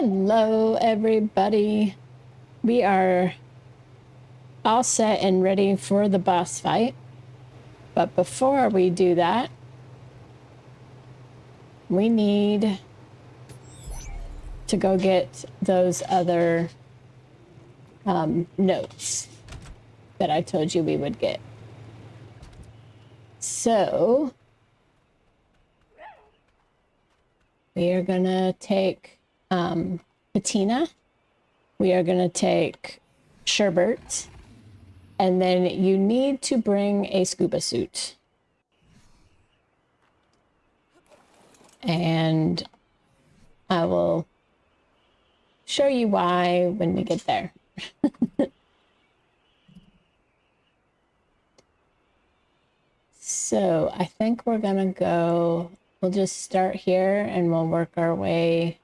Hello, everybody. We are all set and ready for the boss fight. But before we do that, we need to go get those other notes that I told you we would get. So we are gonna take Patina. We are gonna take Sherbert. And then you need to bring a scuba suit. And I will show you why when we get there. So I think we're gonna go, we'll just start here and we'll work our way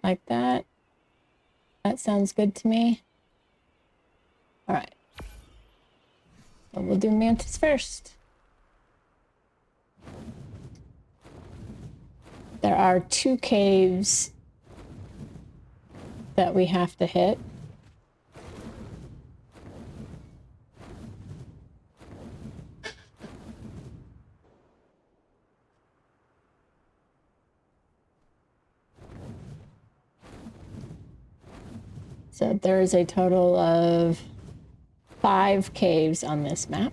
like that. That sounds good to me. All right. So we'll do Mantis first. There are 2 caves that we have to hit. So there is a total of 5 caves on this map.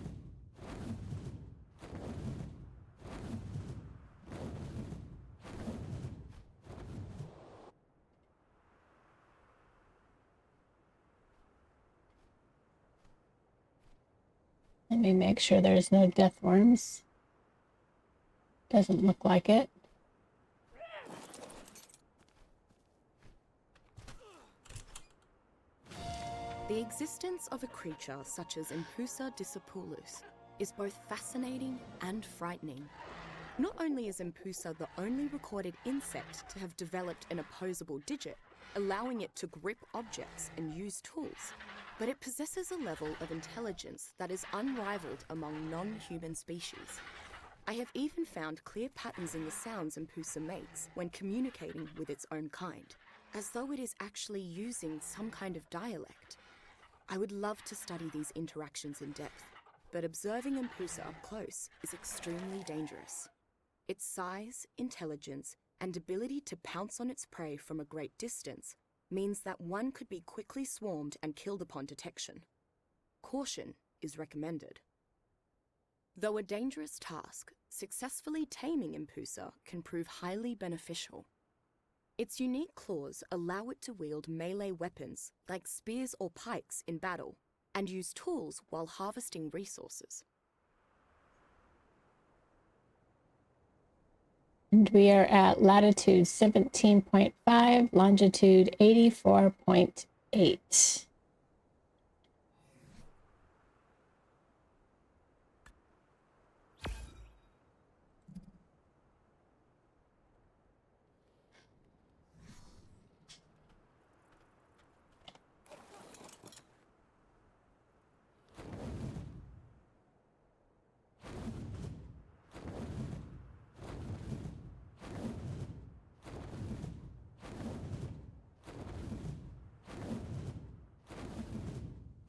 Let me make sure there's no Deathworms. Doesn't look like it. The existence of a creature such as Impusa discipulus is both fascinating and frightening. Not only is Impusa the only recorded insect to have developed an opposable digit, allowing it to grip objects and use tools, but it possesses a level of intelligence that is unrivaled among non-human species. I have even found clear patterns in the sounds Impusa makes when communicating with its own kind, as though it is actually using some kind of dialect. I would love to study these interactions in depth, but observing Impusa up close is extremely dangerous. Its size, intelligence, and ability to pounce on its prey from a great distance means that one could be quickly swarmed and killed upon detection. Caution is recommended. Though a dangerous task, successfully taming Impusa can prove highly beneficial. Its unique claws allow it to wield melee weapons like spears or pikes in battle, and use tools while harvesting resources. And we are at latitude 17.5, longitude 84.8.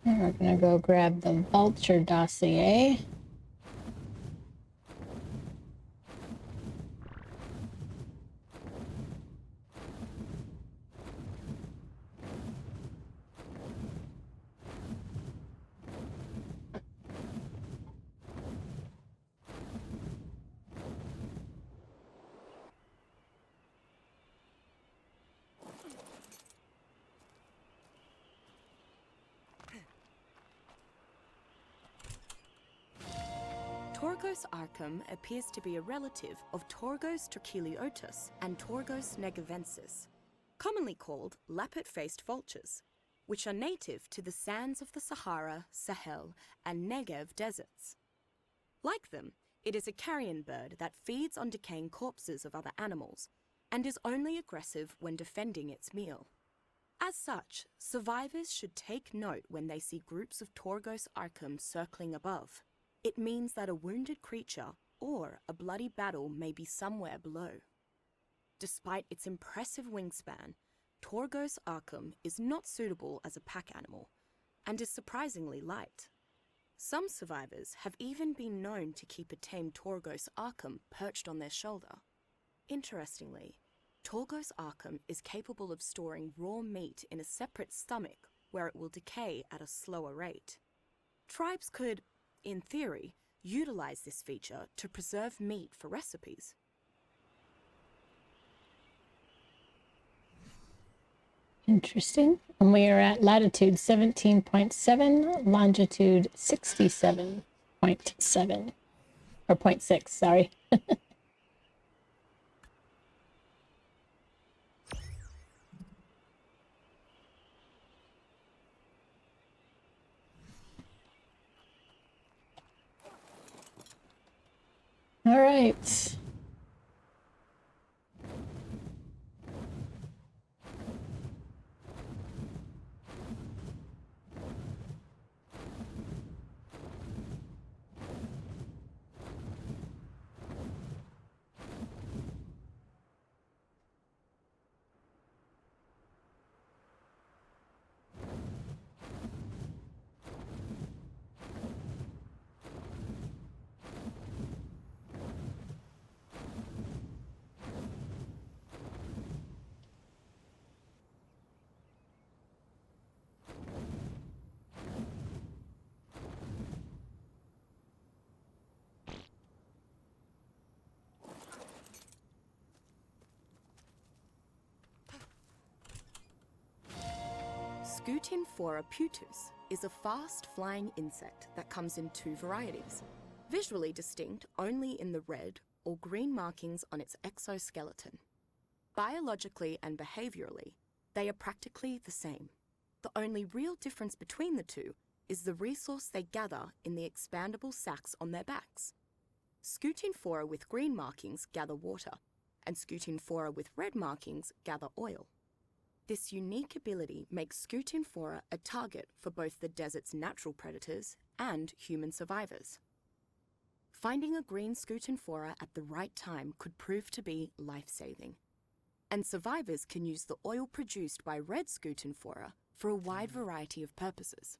And we're gonna go grab the Vulture dossier. Torgos arcum appears to be a relative of Torgos torquiliotus and Torgos negavensis, commonly called lappet-faced vultures, which are native to the sands of the Sahara, Sahel, and Negev deserts. Like them, it is a carrion bird that feeds on decaying corpses of other animals, and is only aggressive when defending its meal. As such, survivors should take note when they see groups of Torgos arcum circling above. It means that a wounded creature or a bloody battle may be somewhere below. Despite its impressive wingspan, Torgos arcum is not suitable as a pack animal and is surprisingly light. Some survivors have even been known to keep a tame Torgos arcum perched on their shoulder. Interestingly, Torgos arcum is capable of storing raw meat in a separate stomach where it will decay at a slower rate. Tribes could, in theory, utilize this feature to preserve meat for recipes. Interesting. And we are at latitude 17.7, longitude 67.7, or 0.6, sorry. All right. Scutinphora putus is a fast-flying insect that comes in two varieties, visually distinct only in the red or green markings on its exoskeleton. Biologically and behaviorally, they are practically the same. The only real difference between the two is the resource they gather in the expandable sacs on their backs. Scutinphora with green markings gather water, and Scutinphora with red markings gather oil. This unique ability makes Scutinphora a target for both the desert's natural predators and human survivors. Finding a green Scutinphora at the right time could prove to be life-saving, and survivors can use the oil produced by red Scutinphora for a wide variety of purposes.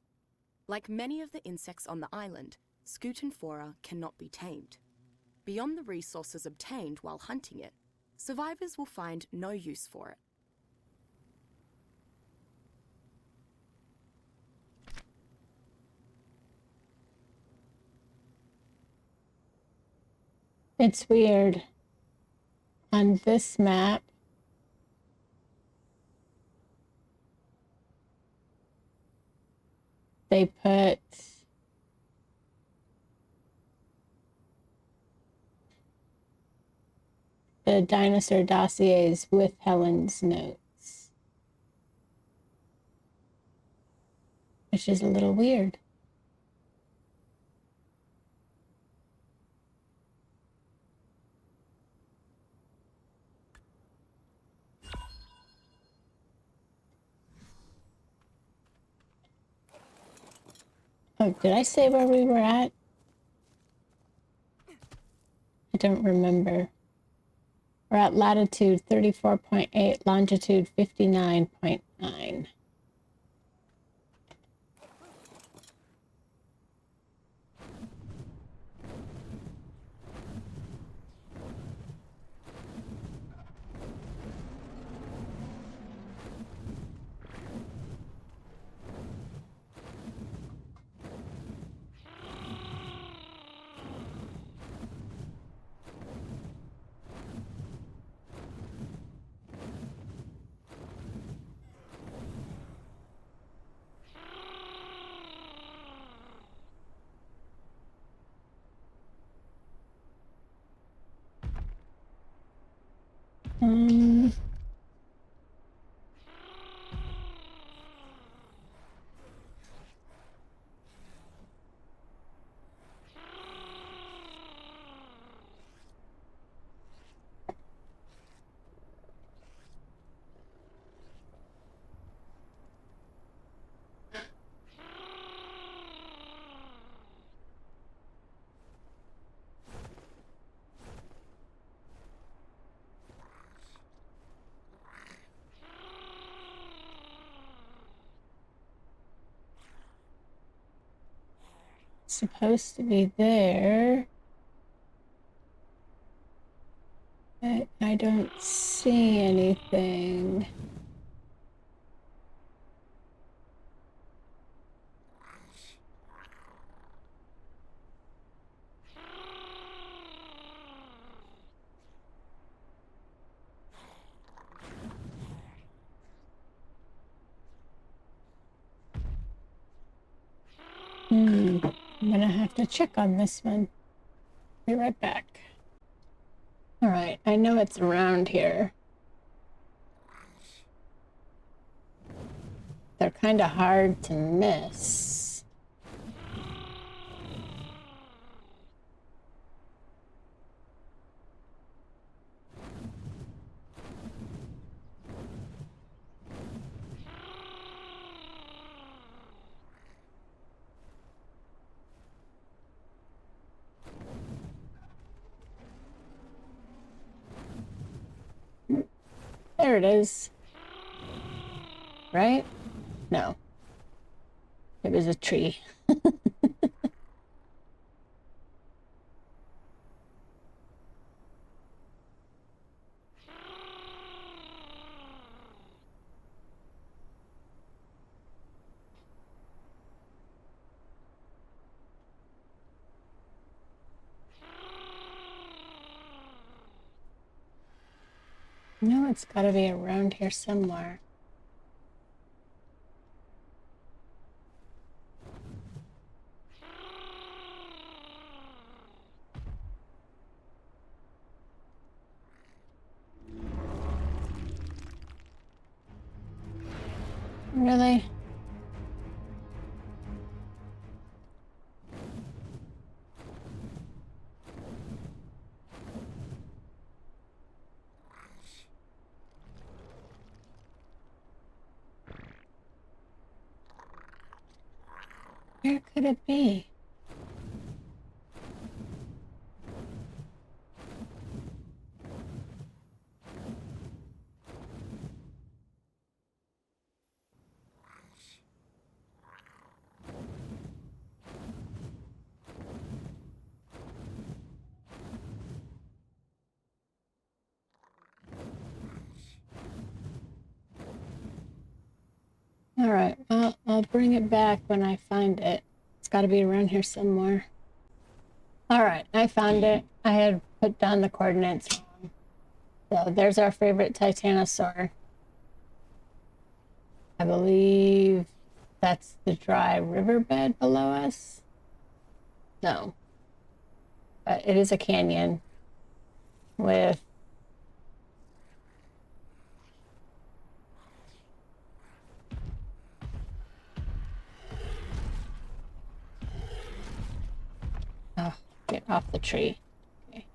Like many of the insects on the island, Scutinphora cannot be tamed. Beyond the resources obtained while hunting it, survivors will find no use for it. It's weird. On this map, they put the dinosaur dossiers with Helen's notes, which is a little weird. Oh, did I say where we were at? I don't remember. We're at latitude 34.8, longitude 59.9. Um, supposed to be there. But I don't see anything. I'm gonna have to check on this one. Be right back. Alright, I know it's around here. They're kind of hard to miss. There it is. Right? No. It was a tree. No, it's gotta be around here somewhere. Really? Where could it be? Alright, well, I'll bring it back when I find it. It's gotta be around here somewhere. Alright, I found it. I had put down the coordinates wrong. So there's our favorite Titanosaur. I believe that's the dry riverbed below us. No. But it is a canyon with oh, get off the tree. Okay.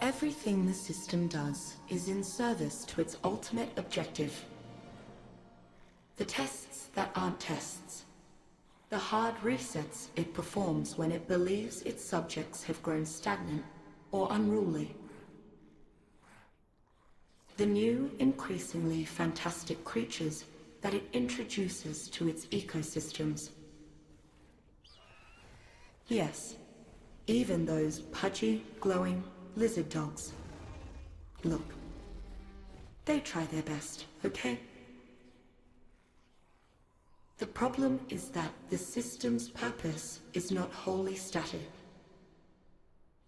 Everything the system does is in service to its ultimate objective. The tests that aren't tests. The hard resets it performs when it believes its subjects have grown stagnant or unruly. The new, increasingly fantastic creatures that it introduces to its ecosystems. Yes, even those pudgy, glowing lizard dogs. Look, they try their best, okay? The problem is that the system's purpose is not wholly static.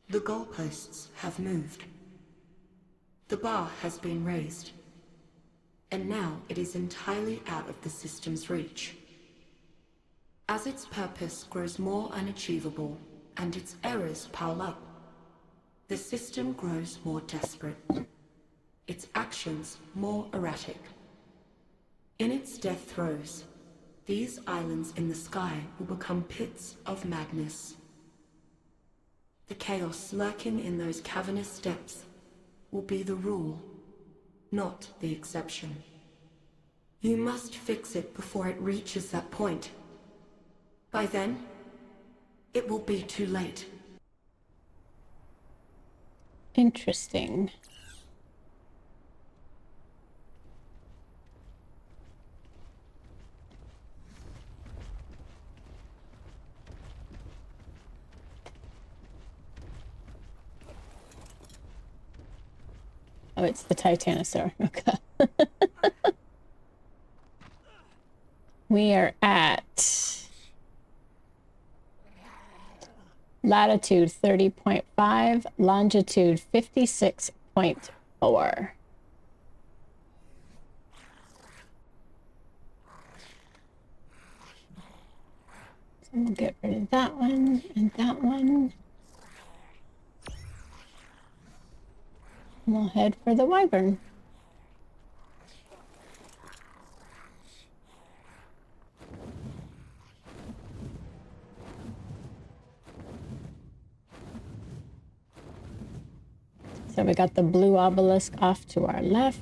The goalposts have moved. The bar has been raised. And now it is entirely out of the system's reach. As its purpose grows more unachievable and its errors pile up, the system grows more desperate, its actions more erratic. In its death throes, these islands in the sky will become pits of madness. The chaos lurking in those cavernous depths will be the rule, not the exception. You must fix it before it reaches that point. By then, it will be too late. Interesting. Oh, it's the Titanosaur. Okay. We are at latitude 30.5, longitude 56.4. So we'll get rid of that one and that one. And we'll head for the Wyvern. So we got the blue obelisk off to our left.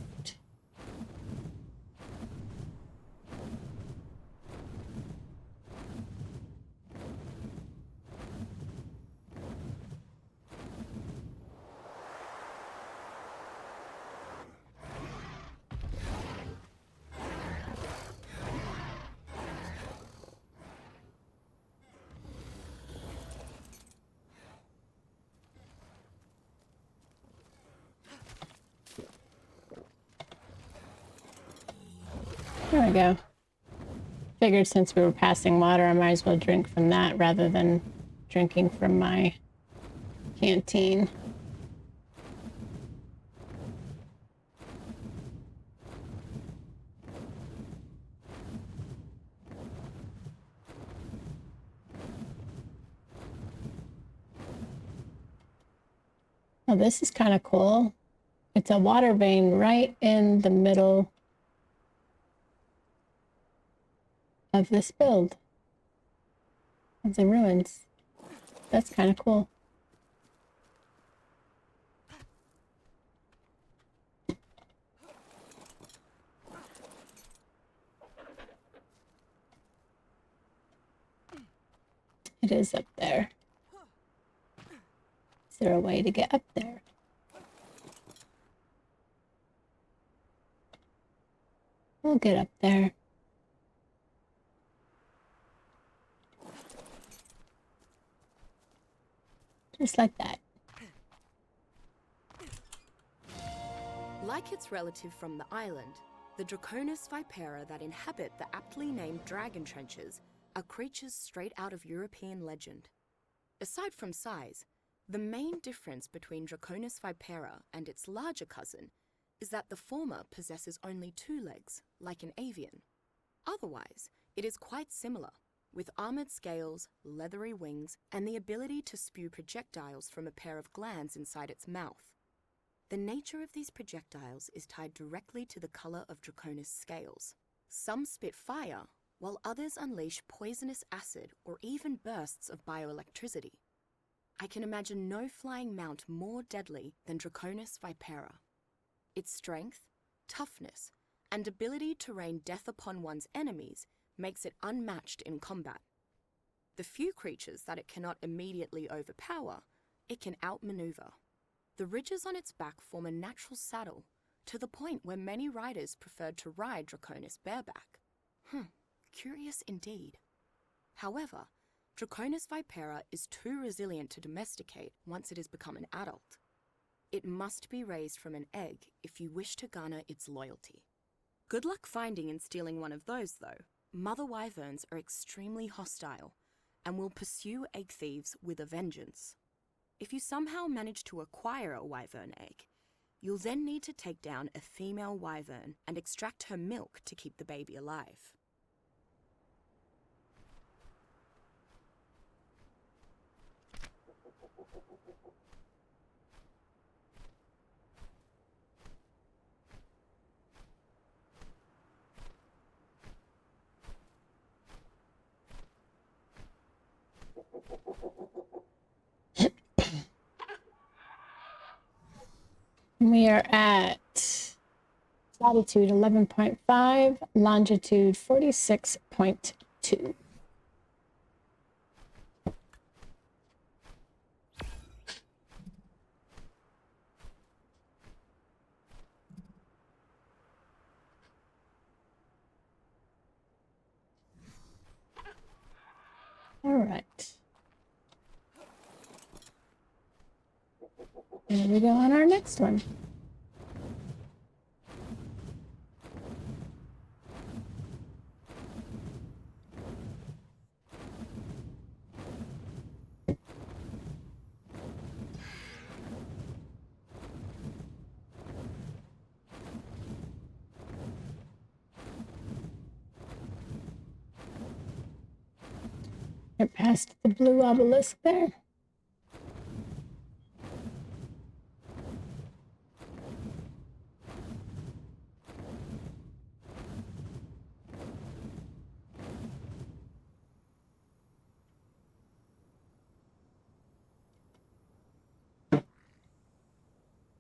There we go. Figured since we were passing water, I might as well drink from that rather than drinking from my canteen. Oh, this is kind of cool. It's a water vein right in the middle of this build of the ruins. That's kind of cool. It is up there. Is there a way to get up there? We'll get up there. Just like that. Like its relative from the island, the Draconis vipera that inhabit the aptly named dragon trenches are creatures straight out of European legend. Aside from size, the main difference between Draconis vipera and its larger cousin is that the former possesses only 2 legs, like an avian. Otherwise, it is quite similar, with armored scales, leathery wings, and the ability to spew projectiles from a pair of glands inside its mouth. The nature of these projectiles is tied directly to the color of Draconis scales. Some spit fire, while others unleash poisonous acid or even bursts of bioelectricity. I can imagine no flying mount more deadly than Draconis vipera. Its strength, toughness, and ability to rain death upon one's enemies makes it unmatched in combat. The few creatures that it cannot immediately overpower, it can outmaneuver. The ridges on its back form a natural saddle, to the point where many riders preferred to ride Draconis bareback. Curious indeed. However, Draconis vipera is too resilient to domesticate once it has become an adult. It must be raised from an egg if you wish to garner its loyalty. Good luck finding and stealing one of those, though. Mother wyverns are extremely hostile and will pursue egg thieves with a vengeance. If you somehow manage to acquire a wyvern egg, you'll then need to take down a female wyvern and extract her milk to keep the baby alive. We are at latitude 11.5, longitude 46.2. All right. Here we go on our next one. We're past the blue obelisk there.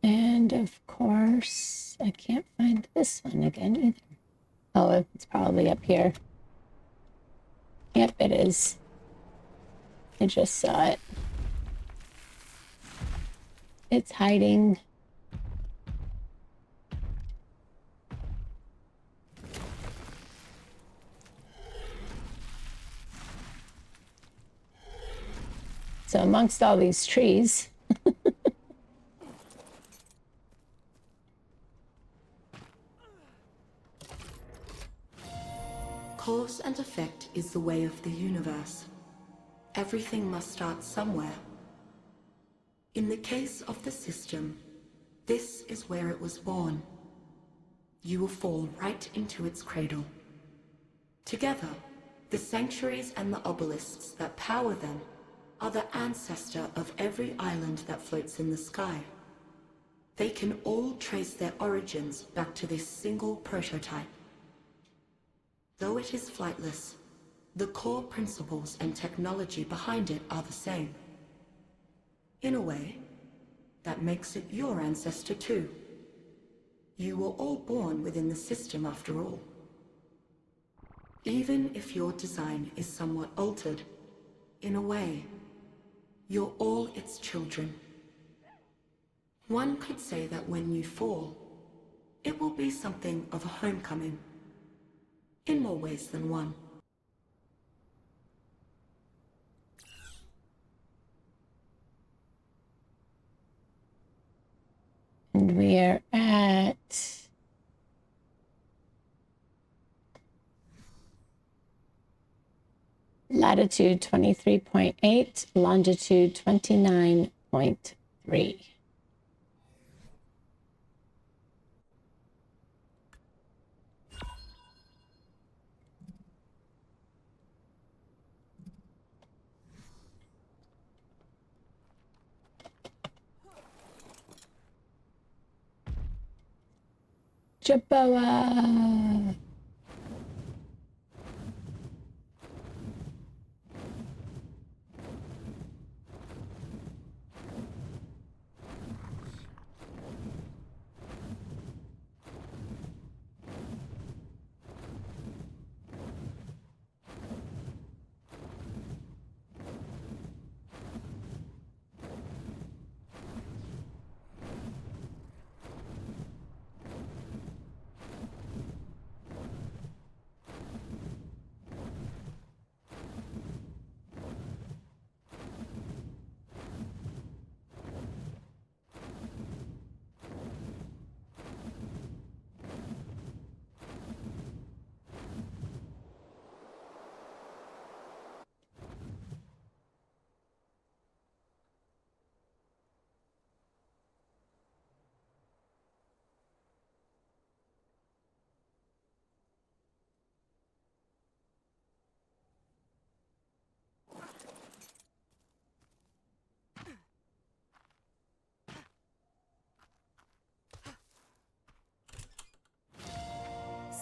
And of course, I can't find this one again either. Oh, it's probably up here. Yep, it is. I just saw it. It's hiding. So amongst all these trees, Cause and effect is the way of the universe. Everything must start somewhere. In the case of the system, this is where it was born. You will fall right into its cradle. Together, the sanctuaries and the obelisks that power them are the ancestor of every island that floats in the sky. They can all trace their origins back to this single prototype. Though it is flightless, the core principles and technology behind it are the same. In a way, that makes it your ancestor too. You were all born within the system after all. Even if your design is somewhat altered, in a way, you're all its children. One could say that when you fall, it will be something of a homecoming. In more ways than one. and we are at latitude 23.8, longitude 29.3. Jerboa.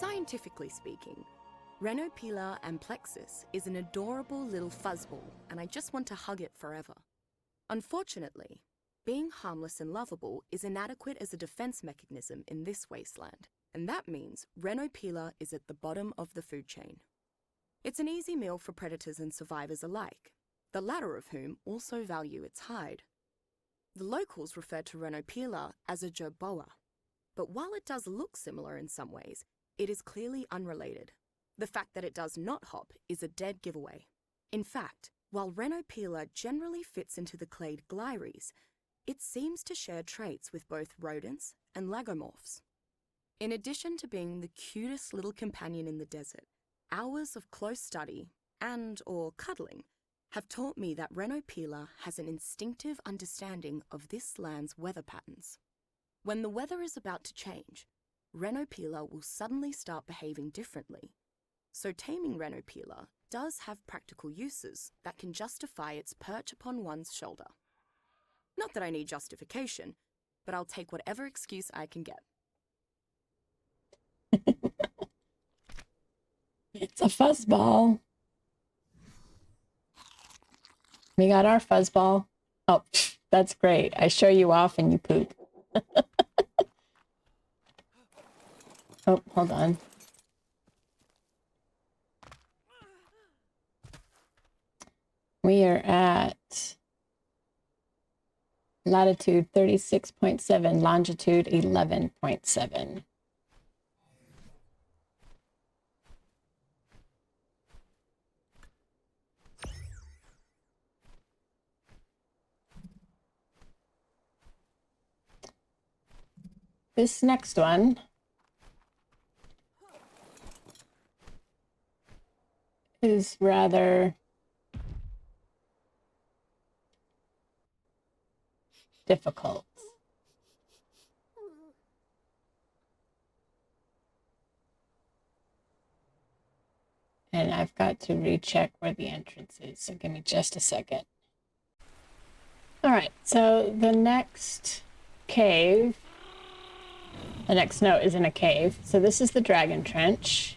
Scientifically speaking, Rhenopila amplexus is an adorable little fuzzball, and I just want to hug it forever. Unfortunately, being harmless and lovable is inadequate as a defense mechanism in this wasteland. and that means Rhenopila is at the bottom of the food chain. It's an easy meal for predators and survivors alike, the latter of whom also value its hide. The locals refer to Rhenopila as a Jerboa, but while it does look similar in some ways, it is clearly unrelated. The fact that it does not hop is a dead giveaway. In fact, while Rhenopila generally fits into the clade Glyres, it seems to share traits with both rodents and lagomorphs. In addition to being the cutest little companion in the desert, hours of close study and/or cuddling have taught me that Rhenopila has an instinctive understanding of this land's weather patterns. When the weather is about to change, Rhenopila will suddenly start behaving differently. So taming Rhenopila does have practical uses that can justify its perch upon one's shoulder. Not that I need justification, but I'll take whatever excuse I can get. It's a fuzzball. We got our fuzzball. Oh, that's great. I show you off and you poop. Oh, hold on. We are at latitude 36.7, longitude 11.7. This next one is rather difficult. And I've got to recheck where the entrance is, so give me just a second. All right, so the next cave, the next note is in a cave. So this is the Dragon Trench.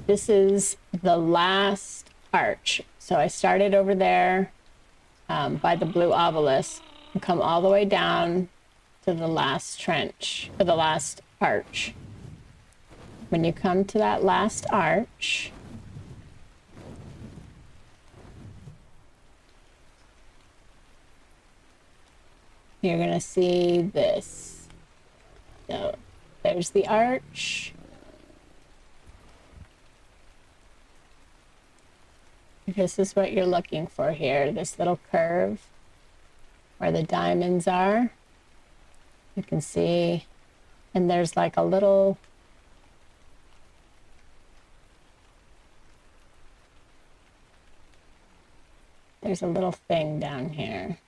This is the last arch. So I started over there by the blue obelisk and come all the way down to the last trench, or the last arch. When you come to that last arch, you're gonna see this. So there's the arch. This is what you're looking for here, this little curve where the diamonds are. You can see, and there's like a little, there's a little thing down here.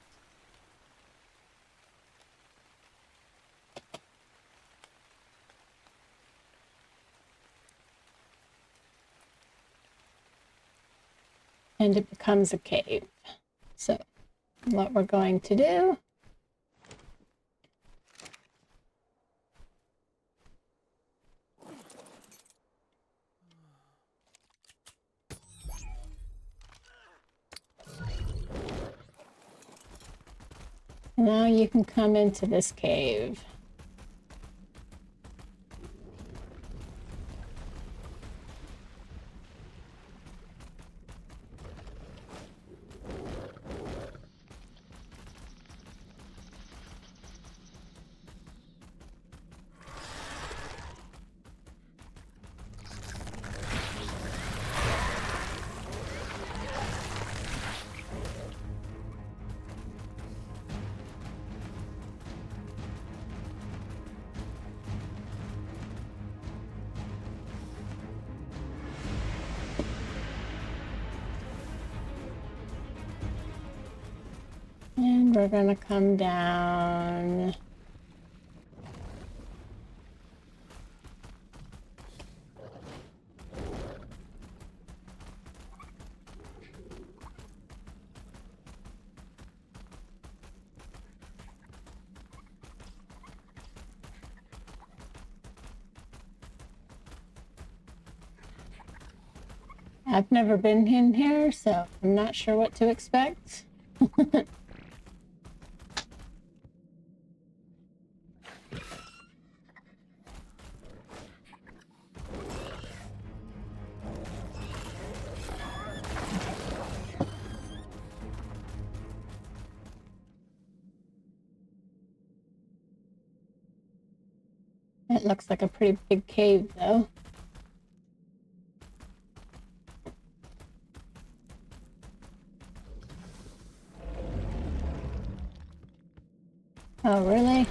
And it becomes a cave. So what we're going to do now, you can come into this cave. And we're gonna come down. I've never been in here, so I'm not sure what to expect. looks like a pretty big cave, though. Oh, really?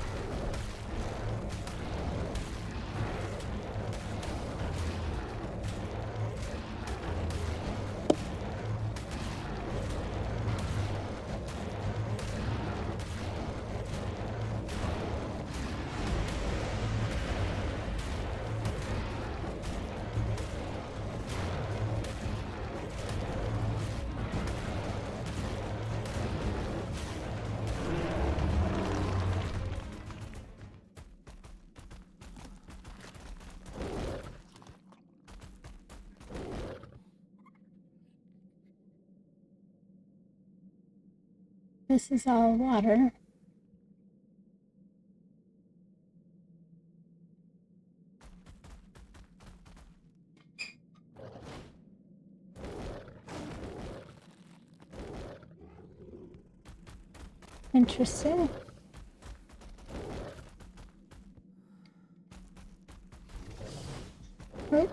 This is all water. Interesting. Oh.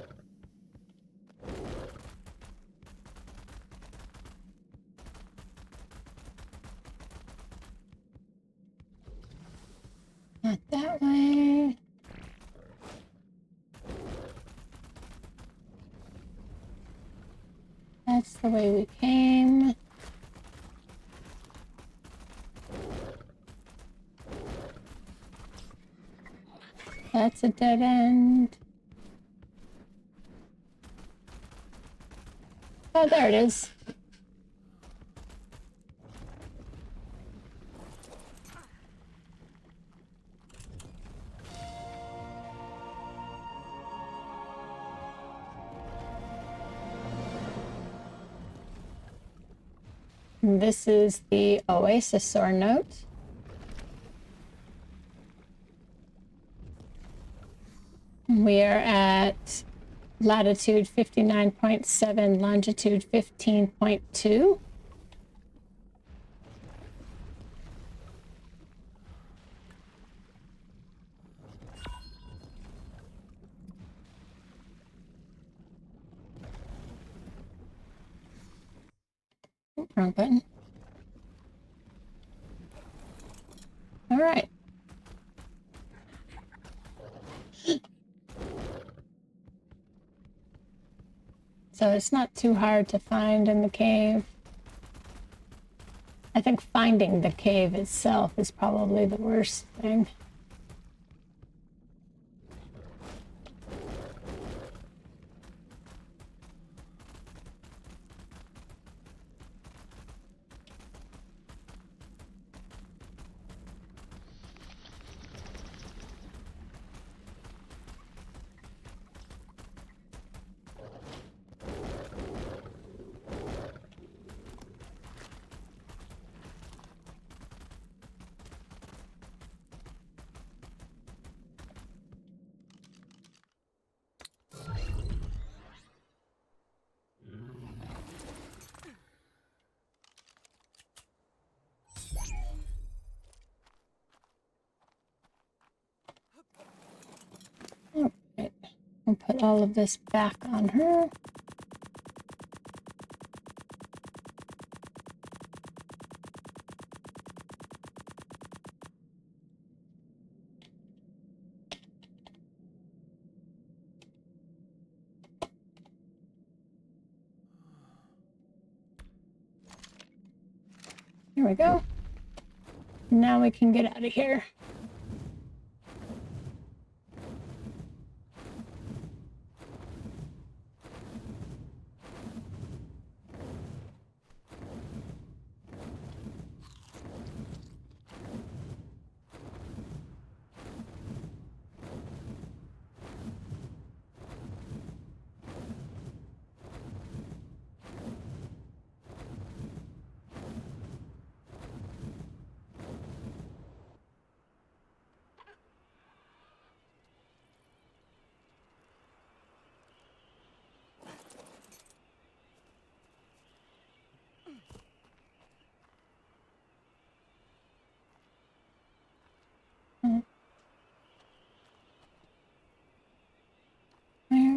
Not that way. That's the way we came. That's a dead end. Oh, there it is. This is the Oasisaur note. We are at latitude 59.7, longitude 15.2. Wrong button. All right. So it's not too hard to find in the cave. I think finding the cave itself is probably the worst thing. Alright, I'll put all of this back on her. Here we go. Now we can get out of here.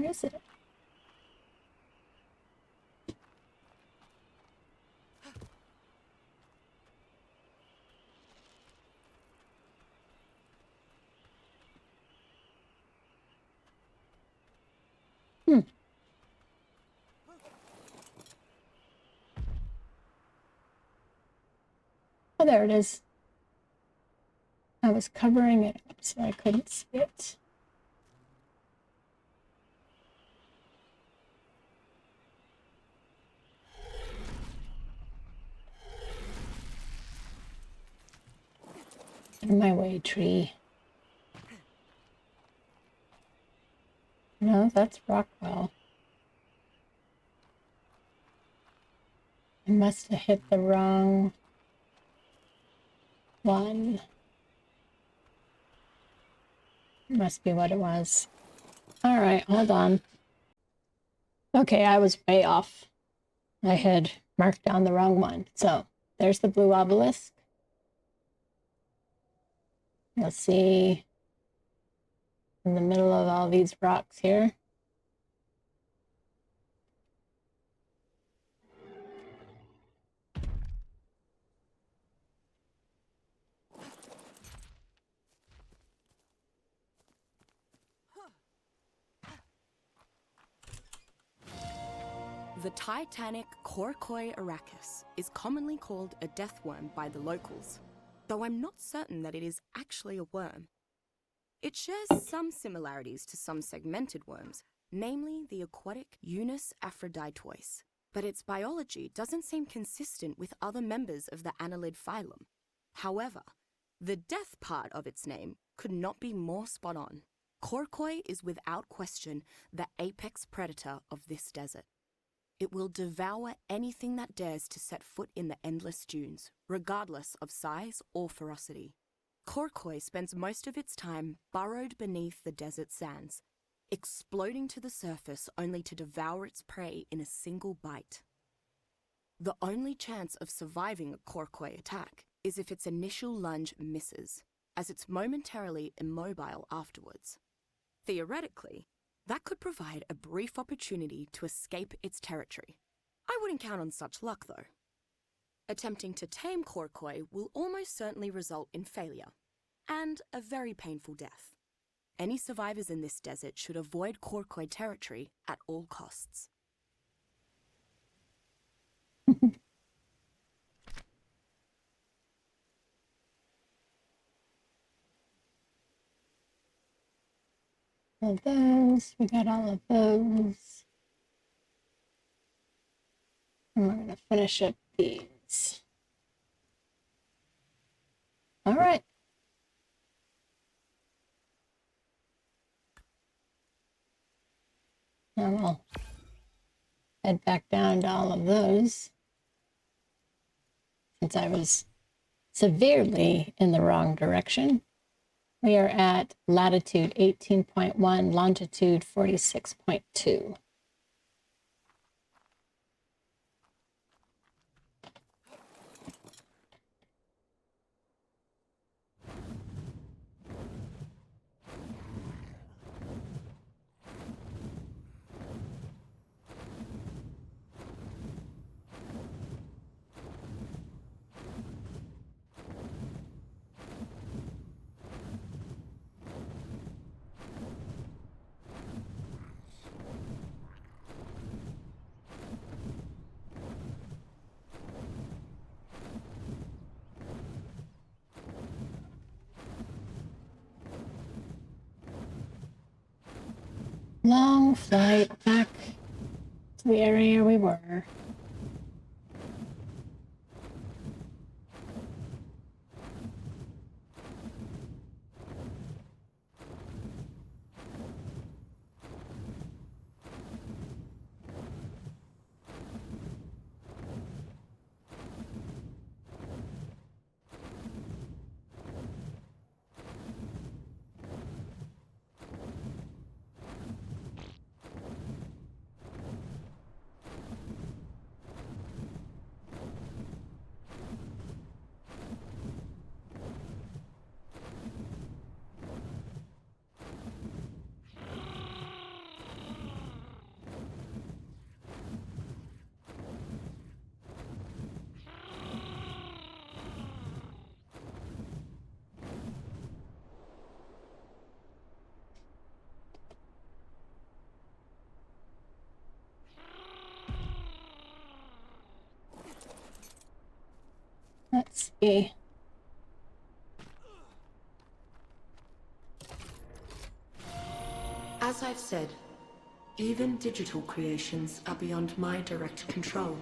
is it? Oh, there it is. I was covering it up so I couldn't see it. Out of my way, tree. No, that's Rockwell. I must have hit the wrong one. Must be what it was. All right, hold on. Okay, I was way off. I had marked down the wrong one. So there's the blue obelisk. You'll see in the middle of all these rocks here. The titanic Korkoi arachis is commonly called a deathworm by the locals, though I'm not certain that it is actually a worm. It shares some similarities to some segmented worms, namely the aquatic Unus aphroditois, but its biology doesn't seem consistent with other members of the annelid phylum. However, the death part of its name could not be more spot on. Korkoi is without question the apex predator of this desert. It will devour anything that dares to set foot in the endless dunes, regardless of size or ferocity. Korkoi spends most of its time burrowed beneath the desert sands, exploding to the surface only to devour its prey in a single bite. The only chance of surviving a Korkoi attack is if its initial lunge misses, as it's momentarily immobile afterwards. Theoretically, that could provide a brief opportunity to escape its territory. I wouldn't count on such luck, though. Attempting to tame Korkoi will almost certainly result in failure, and a very painful death. Any survivors in this desert should avoid Korkoi territory at all costs. All of those, we got all of those. And we're going to finish up these. All right. Now we'll head back down to all of those, since I was severely in the wrong direction. We are at latitude 18.1, longitude 46.2. Long flight back to the area we were. be. As I've said, even digital creations are beyond my direct control.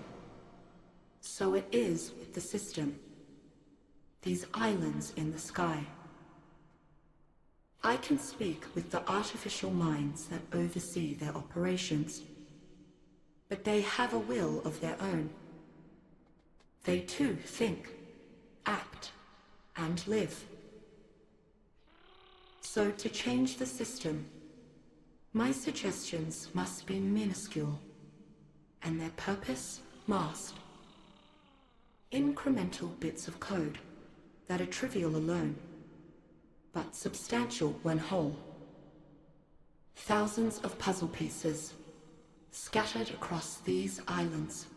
So it is with the system. These islands in the sky. I can speak with the artificial minds that oversee their operations. But they have a will of their own. They too think, act, and live. So to change the system, my suggestions must be minuscule, and their purpose masked. Incremental bits of code that are trivial alone, but substantial when whole. Thousands of puzzle pieces scattered across these islands,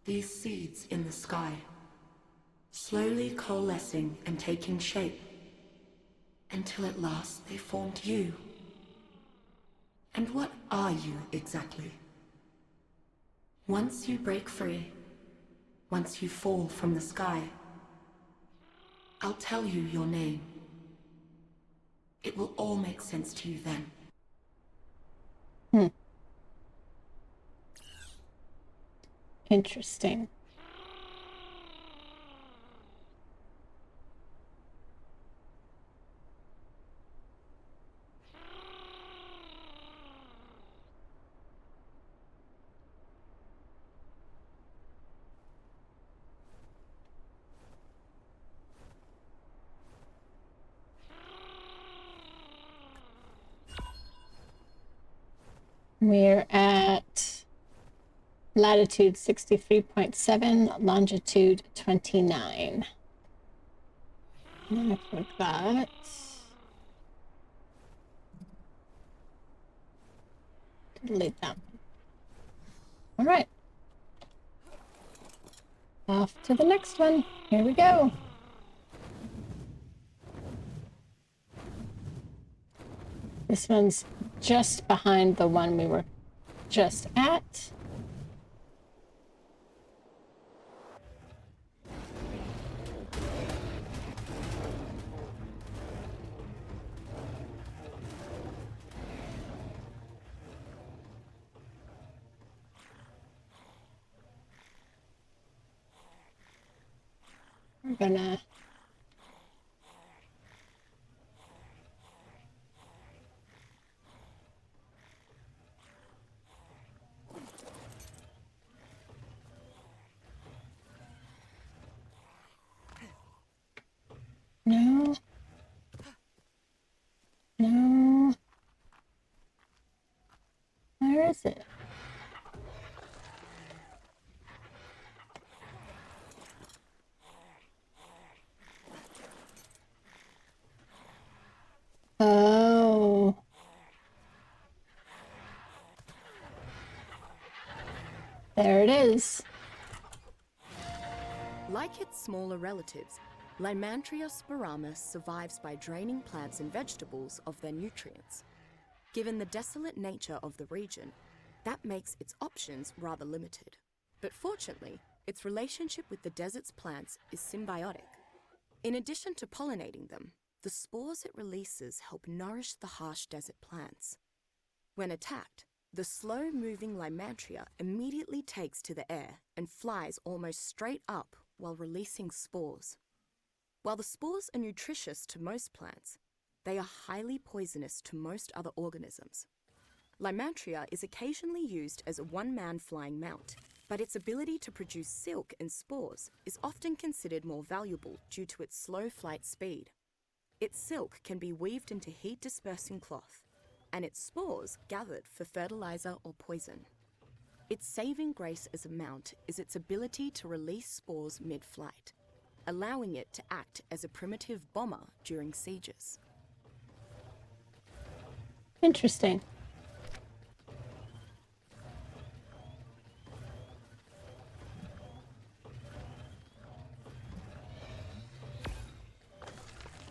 these seeds in the sky, slowly coalescing and taking shape, until at last they formed you. And what are you exactly? Once you break free, once you fall from the sky, I'll tell you your name. It will all make sense to you then. Interesting. We're at latitude 63.7, longitude 29. And I forgot. Delete that one. All right. Off to the next one. Here we go. This one's just behind the one we were just at. We're gonna No. No. Where is it? Oh. There it is. Like its smaller relatives, Lymantria spiramus survives by draining plants and vegetables of their nutrients. Given the desolate nature of the region, that makes its options rather limited. But fortunately, its relationship with the desert's plants is symbiotic. In addition to pollinating them, the spores it releases help nourish the harsh desert plants. When attacked, the slow-moving Lymantria immediately takes to the air and flies almost straight up while releasing spores. While the spores are nutritious to most plants, they are highly poisonous to most other organisms. Lymantria is occasionally used as a one-man flying mount, but its ability to produce silk and spores is often considered more valuable due to its slow flight speed. Its silk can be weaved into heat-dispersing cloth, and its spores gathered for fertilizer or poison. Its saving grace as a mount is its ability to release spores mid-flight, allowing it to act as a primitive bomber during sieges. Interesting.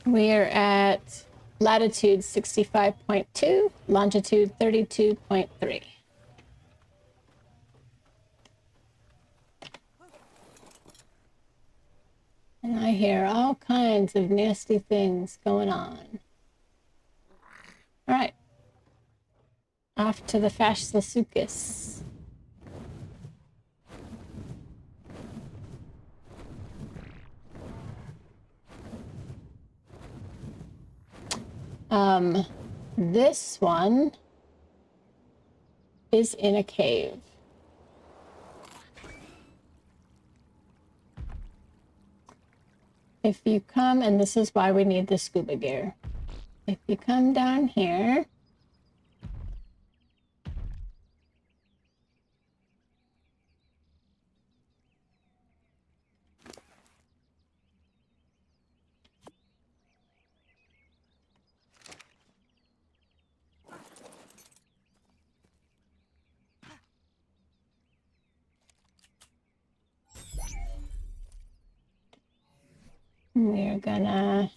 We're at latitude 65.2, longitude 32.3. And I hear all kinds of nasty things going on. All right. Off to the Fasolasuchus. This one is in a cave. If you come, and this is why we need the scuba gear. If you come down here, we're gonna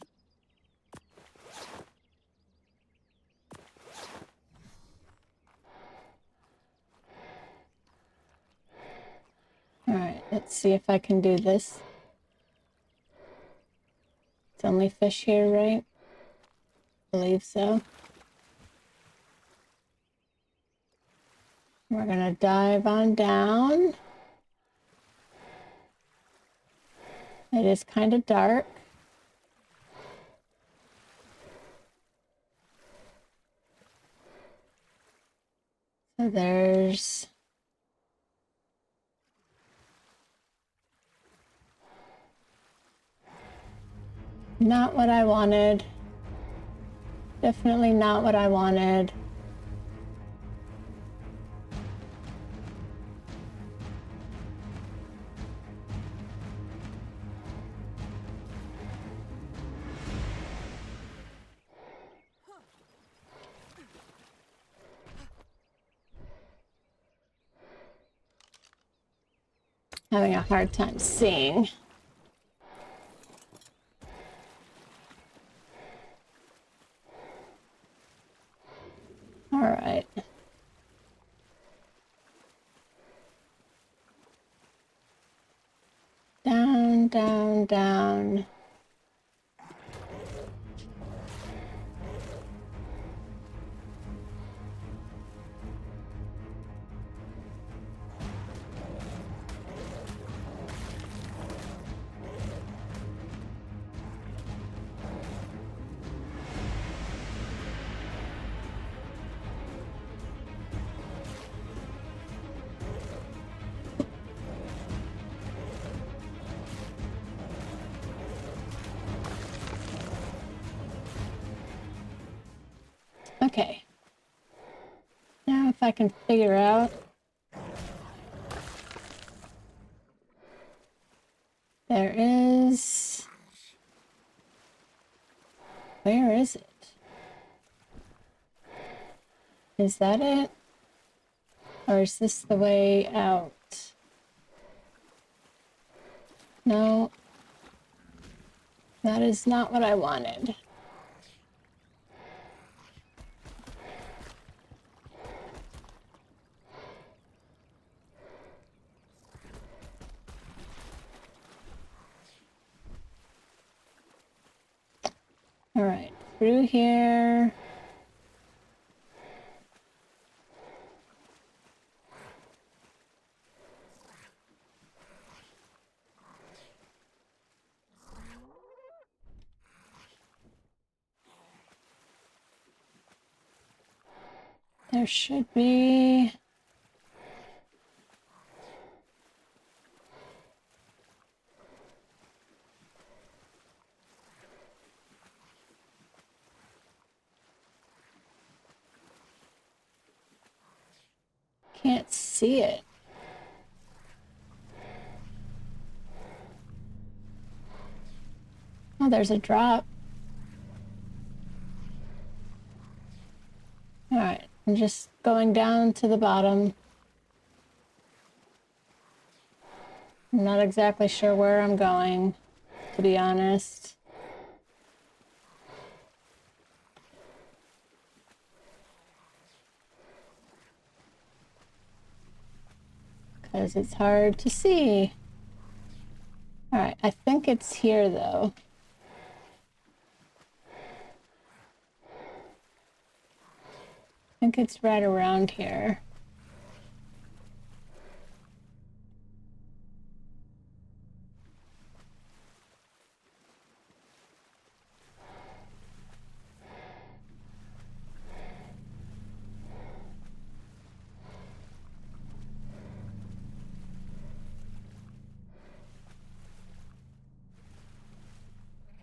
all right, let's see if I can do this. It's only fish here, right? I believe so. We're gonna dive on down. It is kind of dark. So there's not what I wanted. Definitely not what I wanted. Having a hard time seeing. All right. Down, down, down. Okay. Now if I can figure out. There is. Where is it? Is that it? Or is this the way out? No. That is not what I wanted. All right, through here. There should be. Can't see it. Oh, there's a drop. All right, I'm just going down to the bottom. I'm not exactly sure where I'm going, to be honest. Because it's hard to see. All right, I think it's here though. I think it's right around here.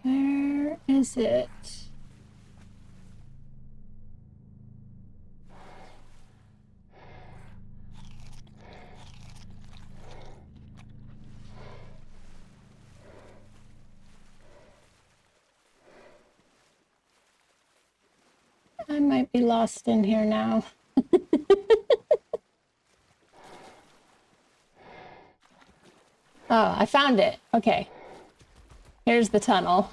Where is it? I might be lost in here now. Oh, I found it. Okay. Here's the tunnel.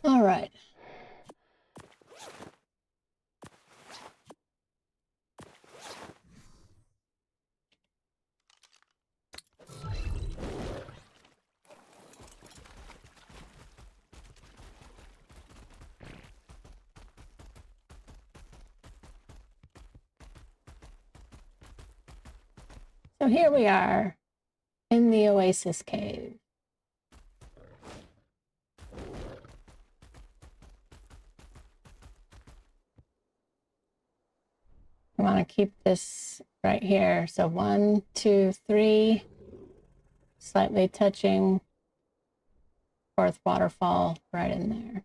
All right. So here we are in the Oasis Cave. I want to keep this right here. So 1, 2, 3, slightly touching, fourth waterfall right in there.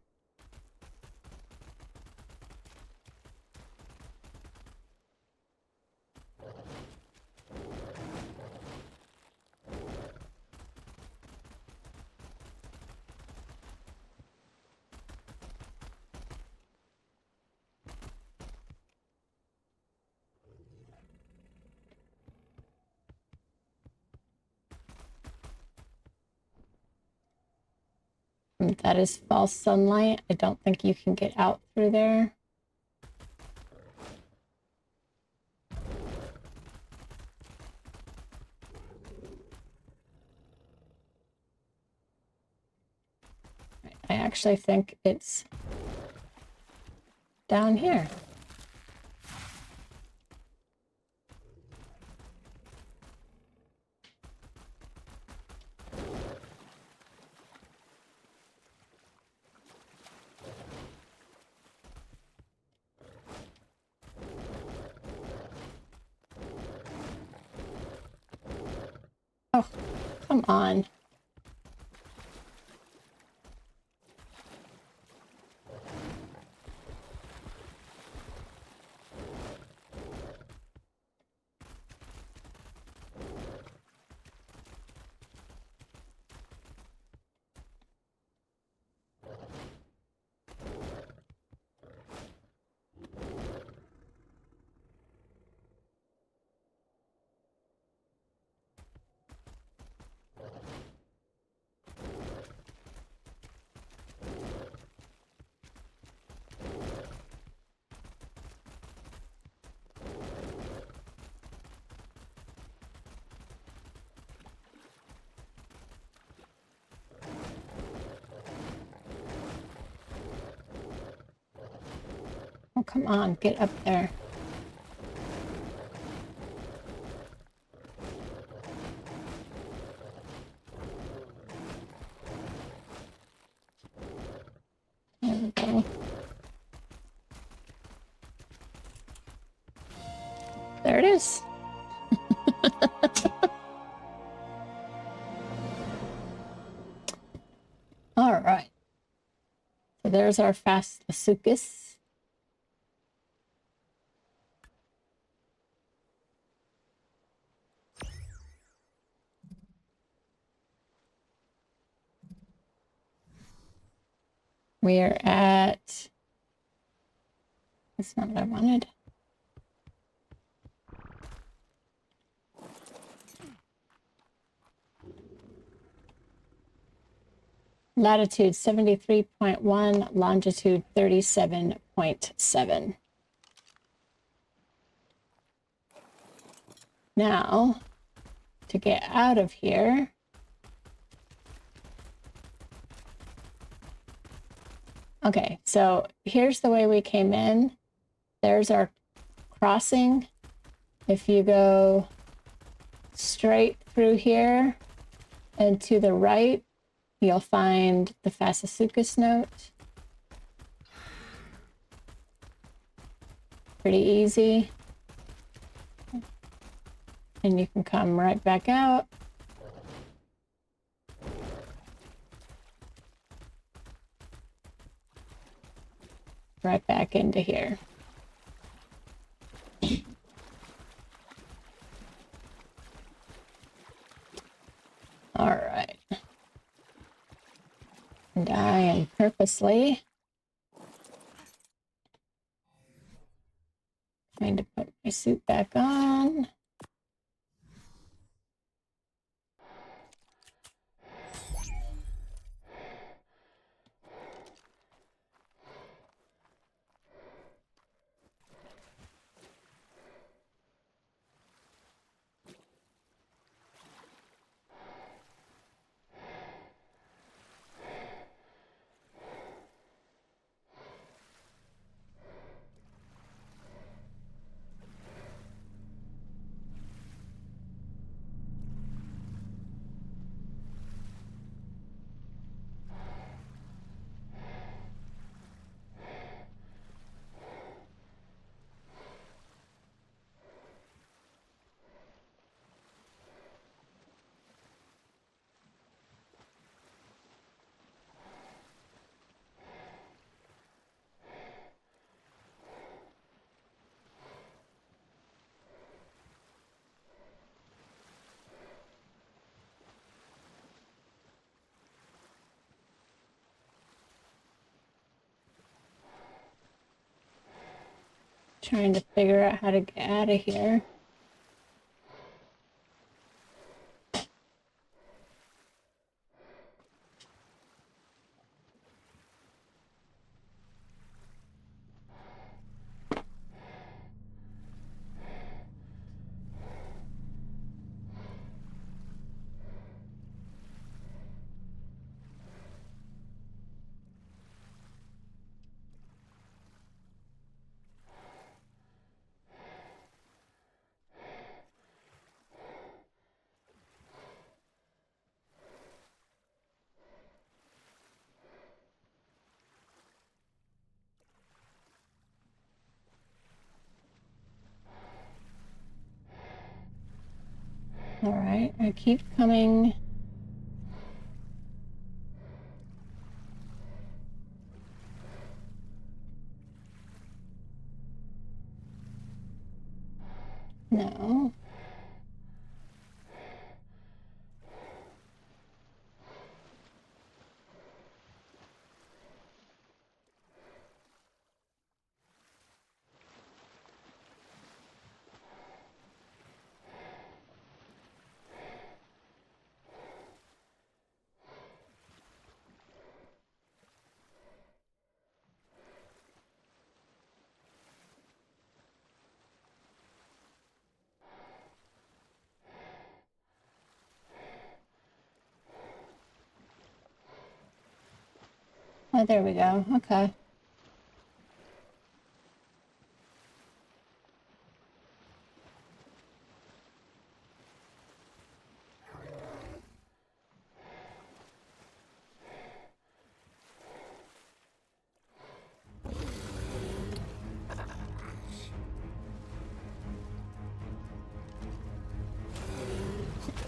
That is false sunlight. I don't think you can get out through there. I actually think it's down here. Oh, come on. Oh, come on, get up there. There we go. There it is. All right. So there's our Fasolasuchus. We're at... That's not what I wanted. Latitude 73.1, longitude 37.7. Now, to get out of here, okay, so here's the way we came in. There's our crossing. If you go straight through here and to the right, you'll find the Fasolasuchus note. Pretty easy. And you can come right back out. Right back into here. All right. And I am purposely trying to put my suit back on. Trying to figure out how to get out of here. All right, I keep coming. No. Oh, there we go. Okay.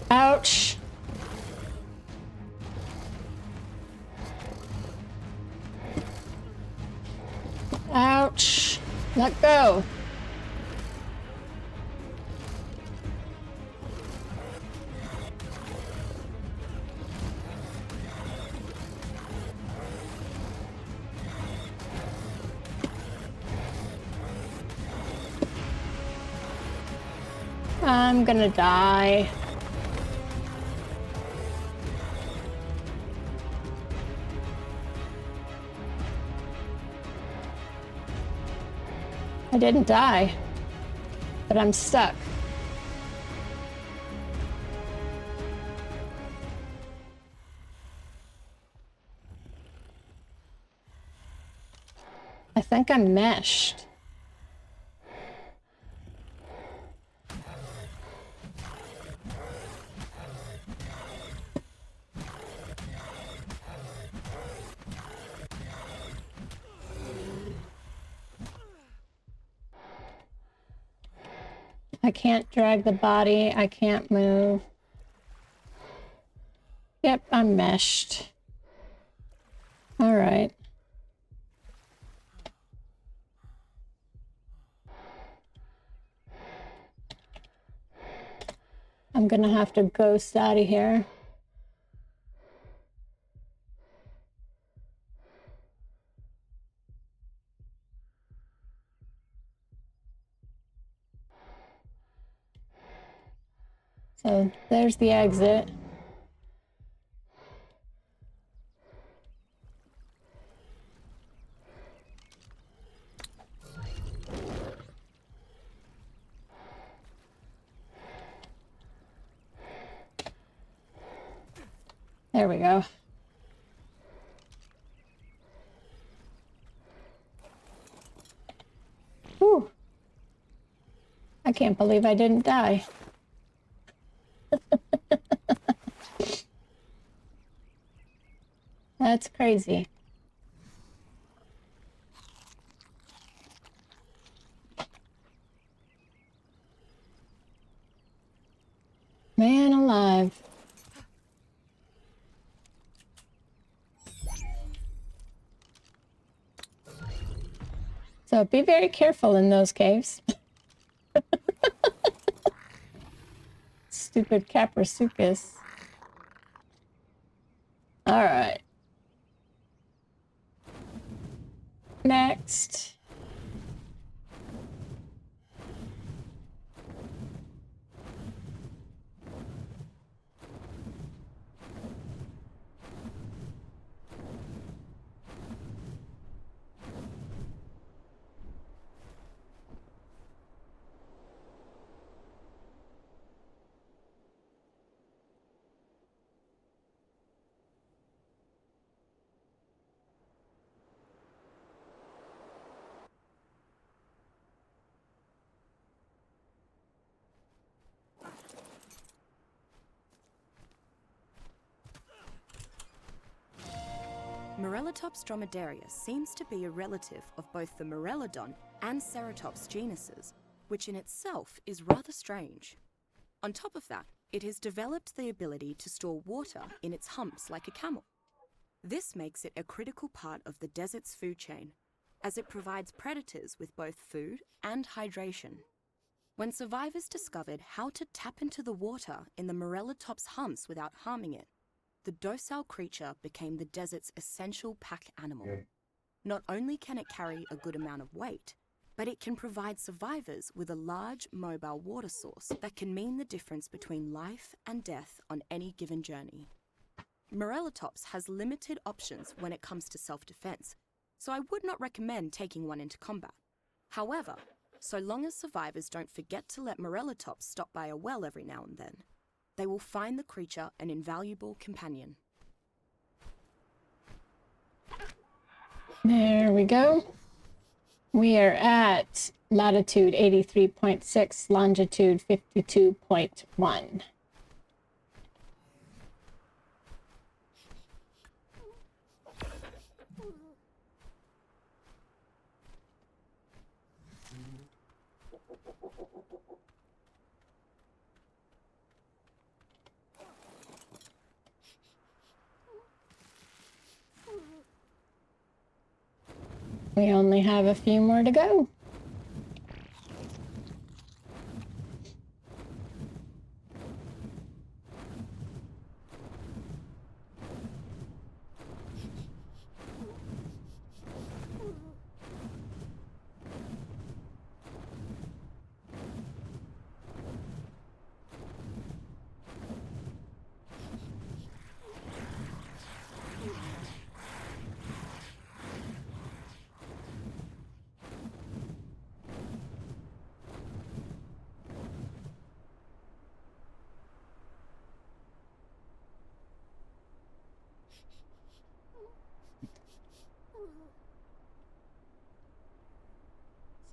Ouch. Ouch. Let go. I'm gonna die. I didn't die, but I'm stuck. I think I'm meshed. I can't drag the body. I can't move. Yep, I'm meshed. All right. I'm gonna have to ghost out of here. So there's the exit. There we go. Whew. I can't believe I didn't die. That's crazy. Man alive. So be very careful in those caves. Stupid kaprosuchus. All right. Next. Morellatops dromedarius seems to be a relative of both the Morellodon and Ceratops genuses, which in itself is rather strange. On top of that, it has developed the ability to store water in its humps like a camel. This makes it a critical part of the desert's food chain, as it provides predators with both food and hydration. When survivors discovered how to tap into the water in the Morellatops humps without harming it, the docile creature became the desert's essential pack animal. Not only can it carry a good amount of weight, but it can provide survivors with a large, mobile water source that can mean the difference between life and death on any given journey. Morellatops has limited options when it comes to self-defense, so I would not recommend taking one into combat. However, so long as survivors don't forget to let Morellatops stop by a well every now and then, they will find the creature an invaluable companion. There we go. We are at latitude 83.6, longitude 52.1. We only have a few more to go.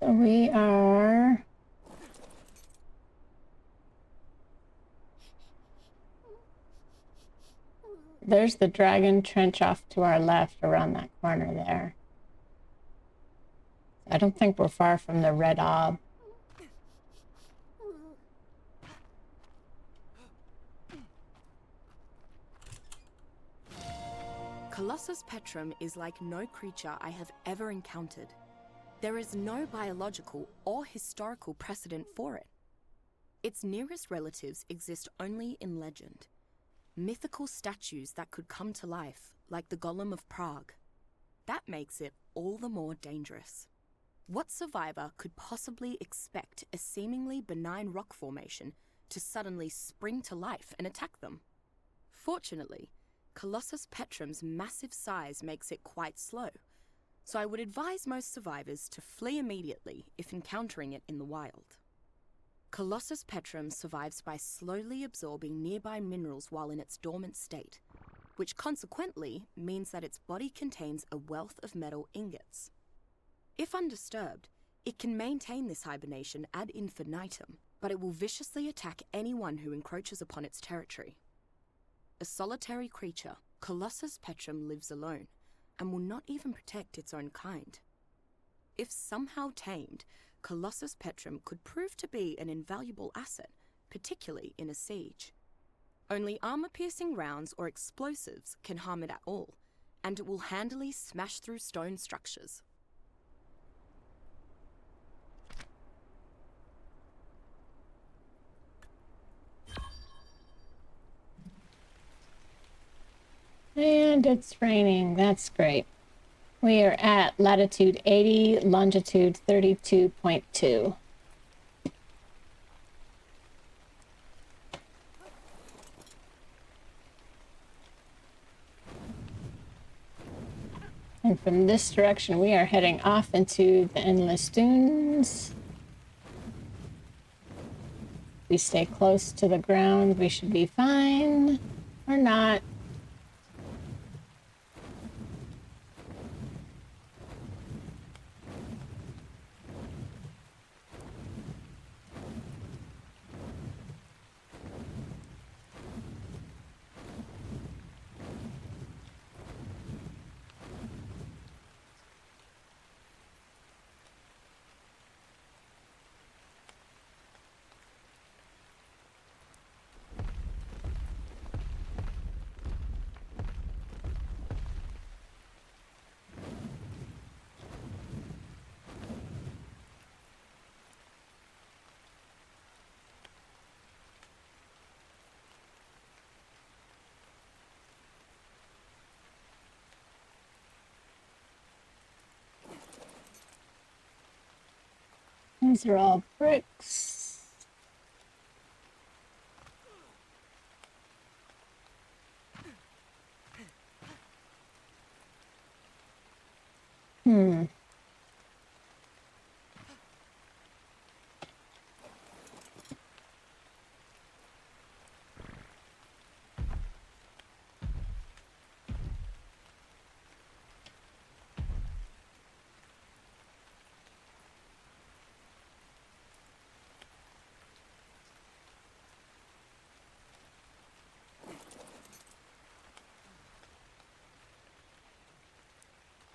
So we are... There's the dragon trench off to our left around that corner there. I don't think we're far from the red ob. Colossus petrum is like no creature I have ever encountered. There is no biological or historical precedent for it. Its nearest relatives exist only in legend. Mythical statues that could come to life, like the Golem of Prague. That makes it all the more dangerous. What survivor could possibly expect a seemingly benign rock formation to suddenly spring to life and attack them? Fortunately, Colossus petrum's massive size makes it quite slow, so I would advise most survivors to flee immediately if encountering it in the wild. Colossus petrum survives by slowly absorbing nearby minerals while in its dormant state, which consequently means that its body contains a wealth of metal ingots. If undisturbed, it can maintain this hibernation ad infinitum, but it will viciously attack anyone who encroaches upon its territory. A solitary creature, Colossus petrum lives alone, and will not even protect its own kind. If somehow tamed, Colossus petrum could prove to be an invaluable asset, particularly in a siege. Only armor-piercing rounds or explosives can harm it at all, and it will handily smash through stone structures. And it's raining. That's great. We are at latitude 80, longitude 32.2. And from this direction, we are heading off into the endless dunes. We stay close to the ground, we should be fine. Or not. These are all bricks.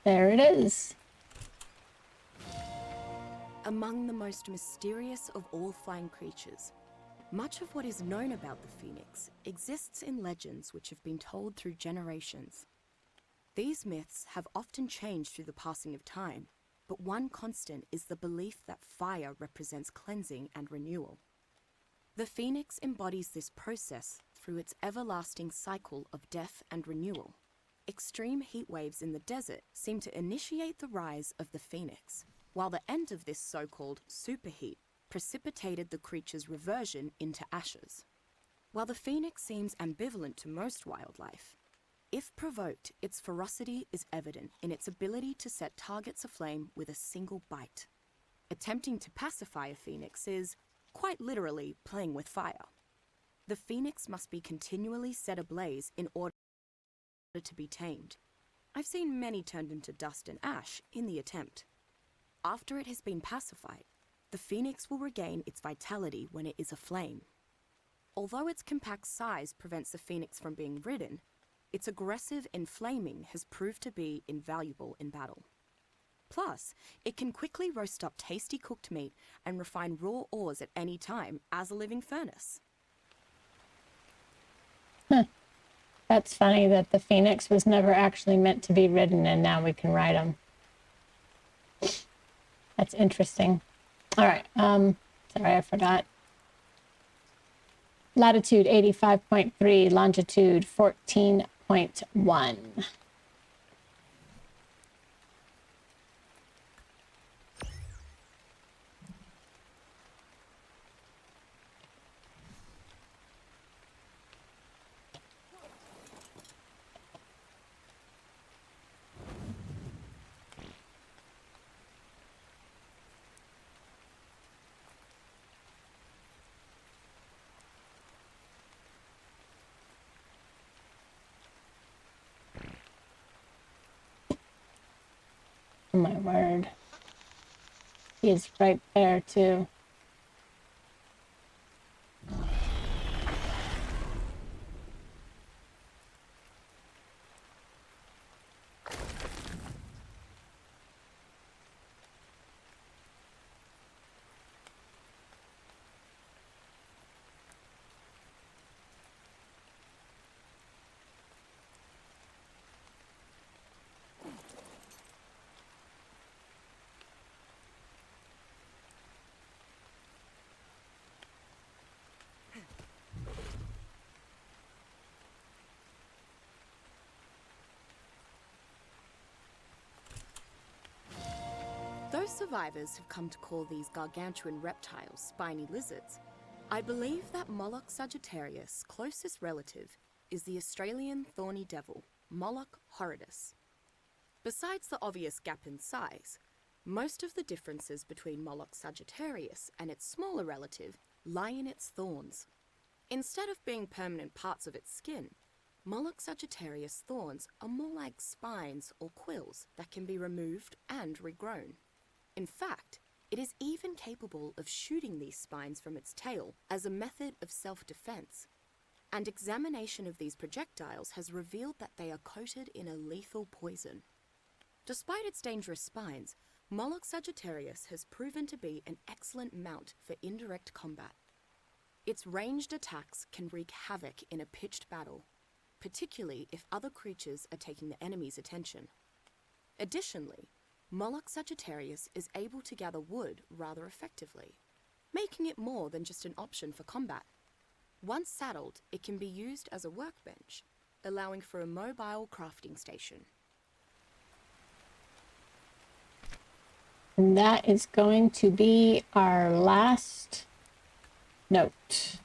There it is. Among the most mysterious of all flying creatures, much of what is known about the phoenix exists in legends which have been told through generations. These myths have often changed through the passing of time, but one constant is the belief that fire represents cleansing and renewal. The phoenix embodies this process through its everlasting cycle of death and renewal. Extreme heat waves in the desert seem to initiate the rise of the phoenix, while the end of this so-called superheat precipitated the creature's reversion into ashes. While the phoenix seems ambivalent to most wildlife, if provoked, its ferocity is evident in its ability to set targets aflame with a single bite. Attempting to pacify a phoenix is, quite literally, playing with fire. The phoenix must be continually set ablaze in order to be tamed. I've seen many turned into dust and ash in the attempt. after it has been pacified, the phoenix will regain its vitality when it is aflame. Although its compact size prevents the phoenix from being ridden, its aggressive inflaming has proved to be invaluable in battle. Plus, it can quickly roast up tasty cooked meat and refine raw ores at any time as a living furnace. That's funny that the phoenix was never actually meant to be ridden and now we can ride them. That's interesting. All right. Sorry, I forgot. Latitude 85.3, longitude 14.1. Oh my word. He is right there too. Though survivors have come to call these gargantuan reptiles spiny lizards, I believe that Moloch sagittarius' closest relative is the Australian thorny devil, Moloch horridus. Besides the obvious gap in size, most of the differences between Moloch sagittarius and its smaller relative lie in its thorns. Instead of being permanent parts of its skin, Moloch sagittarius thorns are more like spines or quills that can be removed and regrown. In fact, it is even capable of shooting these spines from its tail as a method of self-defense. And examination of these projectiles has revealed that they are coated in a lethal poison. Despite its dangerous spines, Moloch sagittarius has proven to be an excellent mount for indirect combat. Its ranged attacks can wreak havoc in a pitched battle, particularly if other creatures are taking the enemy's attention. Additionally, Moloch sagittarius is able to gather wood rather effectively, making it more than just an option for combat. Once saddled, it can be used as a workbench, allowing for a mobile crafting station. And that is going to be our last note.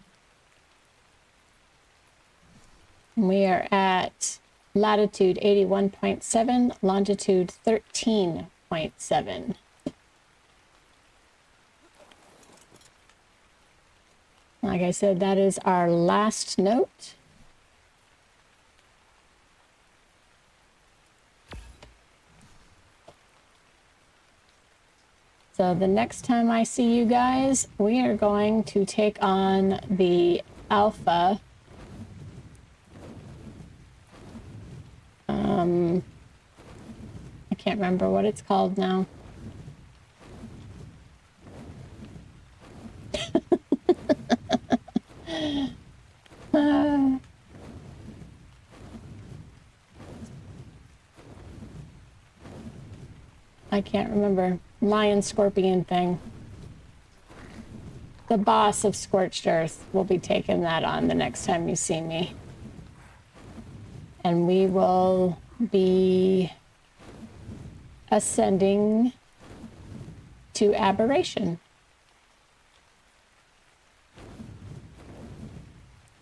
We are at latitude 81.7, longitude 13.7. Like I said, that is our last note. So the next time I see you guys, we are going to take on the Alpha. I can't remember what it's called now. I can't remember. Lion scorpion thing. The boss of Scorched Earth will be taking that on the next time you see me. And we will be ascending to Aberration,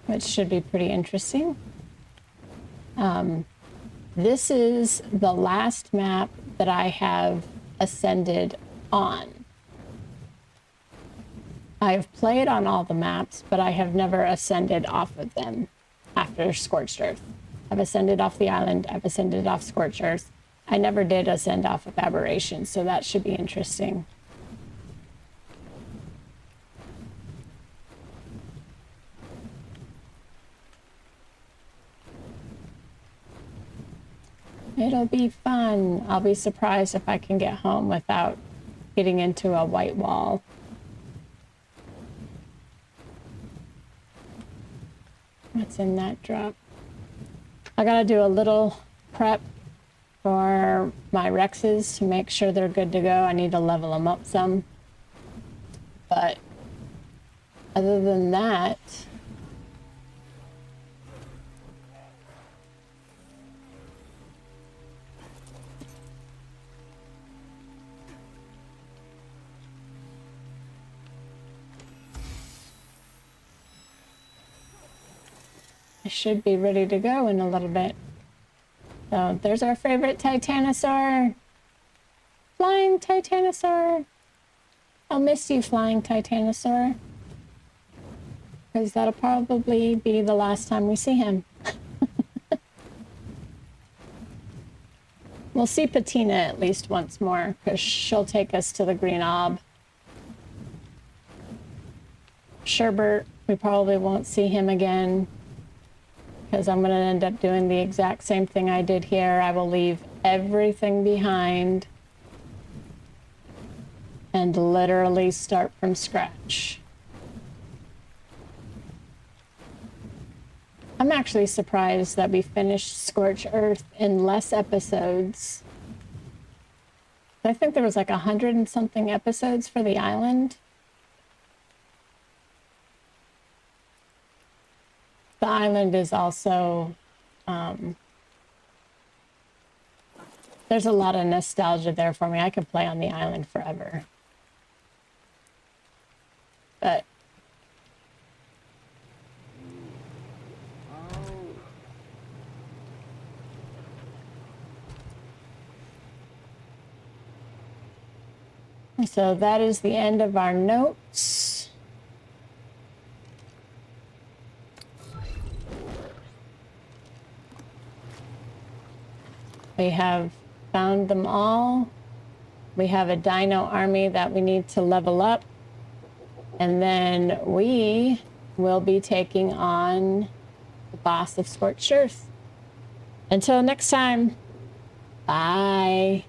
which should be pretty interesting. This is the last map that I have ascended on. I have played on all the maps, but I have never ascended off of them after Scorched Earth. I've ascended off the island, I've ascended off Scorched Earth, I never did a send-off of Aberration, so that should be interesting. It'll be fun. I'll be surprised if I can get home without getting into a white wall. What's in that drop? I gotta do a little prep for my Rexes to make sure they're good to go. I need to level them up some. But other than that, I should be ready to go in a little bit. So there's our favorite Titanosaur. Flying Titanosaur. I'll miss you, Flying Titanosaur. Because that'll probably be the last time we see him. We'll see Patina at least once more, because she'll take us to the Green Ob. Sherbert, we probably won't see him again, because I'm going to end up doing the exact same thing I did here. I will leave everything behind and literally start from scratch. I'm actually surprised that we finished Scorched Earth in less episodes. I think there was like 100 and something episodes for the island. The island is also, there's a lot of nostalgia there for me. I could play on the island forever. But so that is the end of our notes. We have found them all. We have a dino army that we need to level up. And then we will be taking on the boss of Scorched Earth. Until next time, bye.